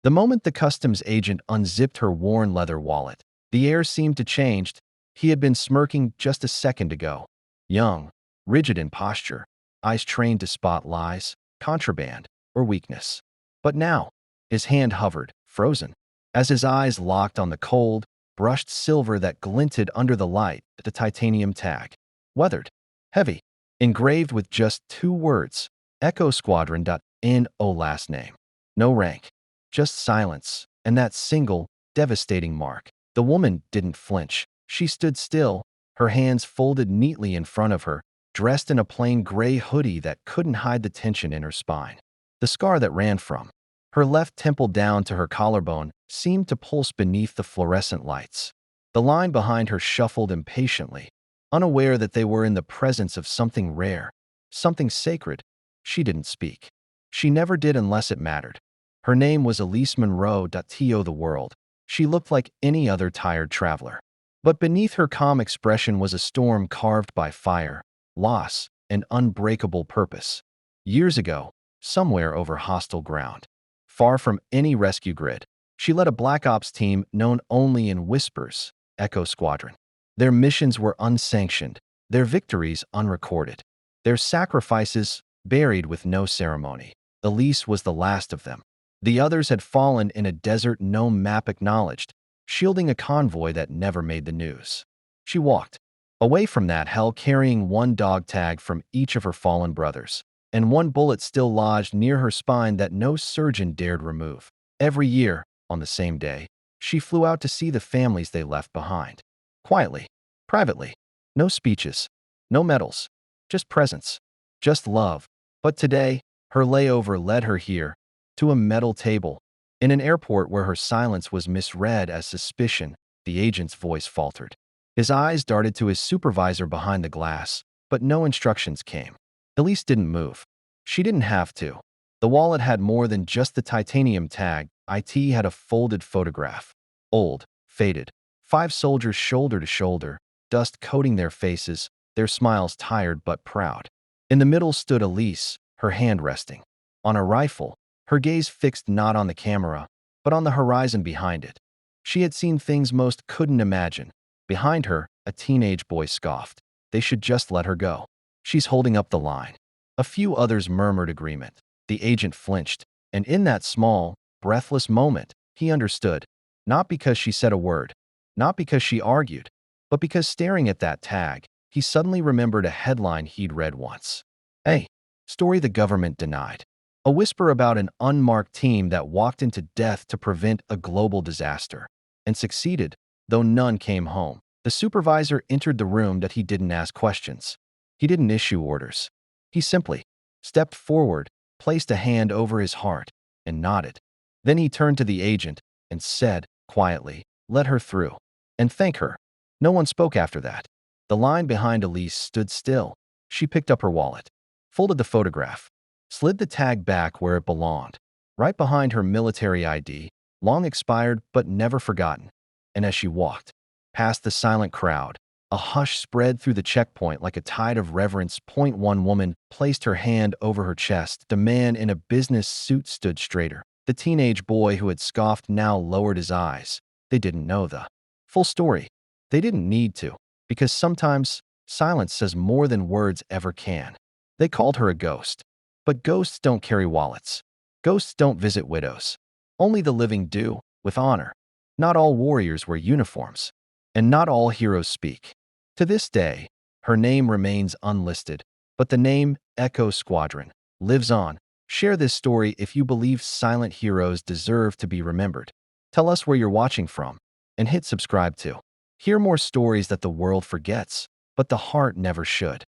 The moment the customs agent unzipped her worn leather wallet, the air seemed to change. He had been smirking just a second ago. Young, rigid in posture, eyes trained to spot lies, contraband, or weakness. But now, his hand hovered, frozen, as his eyes locked on the cold, brushed silver that glinted under the light, the titanium tag. Weathered, heavy, engraved with just 2 words, Echo Squadron. No last name. No rank. Just silence, and that single, devastating mark. The woman didn't flinch. She stood still, her hands folded neatly in front of her, dressed in a plain gray hoodie that couldn't hide the tension in her spine. The scar that ran from her left temple down to her collarbone seemed to pulse beneath the fluorescent lights. The line behind her shuffled impatiently, unaware that they were in the presence of something rare, something sacred. She didn't speak. She never did unless it mattered. Her name was Elise Monroe. The world. She looked like any other tired traveler. But beneath her calm expression was a storm carved by fire, loss, and unbreakable purpose. Years ago, somewhere over hostile ground, far from any rescue grid, she led a Black Ops team known only in whispers, Echo Squadron. Their missions were unsanctioned, their victories unrecorded, their sacrifices buried with no ceremony. Elise was the last of them. The others had fallen in a desert no map acknowledged, shielding a convoy that never made the news. She walked away from that hell carrying 1 dog tag from each of her fallen brothers, and 1 bullet still lodged near her spine that no surgeon dared remove. Every year, on the same day, she flew out to see the families they left behind. Quietly, privately. No speeches, no medals, just presence, just love. But today, her layover led her here, to a metal table, in an airport where her silence was misread as suspicion. The agent's voice faltered. His eyes darted to his supervisor behind the glass, but no instructions came. Elise didn't move. She didn't have to. The wallet had more than just the titanium tag. It had a folded photograph. Old, faded. 5 soldiers shoulder to shoulder, dust coating their faces, their smiles tired but proud. In the middle stood Elise, her hand resting on a rifle, her gaze fixed not on the camera, but on the horizon behind it. She had seen things most couldn't imagine. Behind her, a teenage boy scoffed. They should just let her go. She's holding up the line. A few others murmured agreement. The agent flinched, and in that small, breathless moment, he understood. Not because she said a word, not because she argued, but because staring at that tag, he suddenly remembered a headline he'd read once. A story the government denied. A whisper about an unmarked team that walked into death to prevent a global disaster. And succeeded, though none came home. The supervisor entered the room that he didn't ask questions. He didn't issue orders. He simply stepped forward, placed a hand over his heart, and nodded. Then he turned to the agent and said, quietly, "Let her through. And thank her." No one spoke after that. The line behind Elise stood still. She picked up her wallet, folded the photograph, slid the tag back where it belonged, right behind her military ID, long expired but never forgotten. And as she walked past the silent crowd, a hush spread through the checkpoint like a tide of reverence. One woman placed her hand over her chest. The man in a business suit stood straighter. The teenage boy who had scoffed now lowered his eyes. They didn't know the full story. They didn't need to, because sometimes silence says more than words ever can. They called her a ghost. But ghosts don't carry wallets. Ghosts don't visit widows. Only the living do, with honor. Not all warriors wear uniforms, and not all heroes speak. To this day, her name remains unlisted, but the name Echo Squadron lives on. Share this story if you believe silent heroes deserve to be remembered. Tell us where you're watching from, and hit subscribe too. Hear more stories that the world forgets, but the heart never should.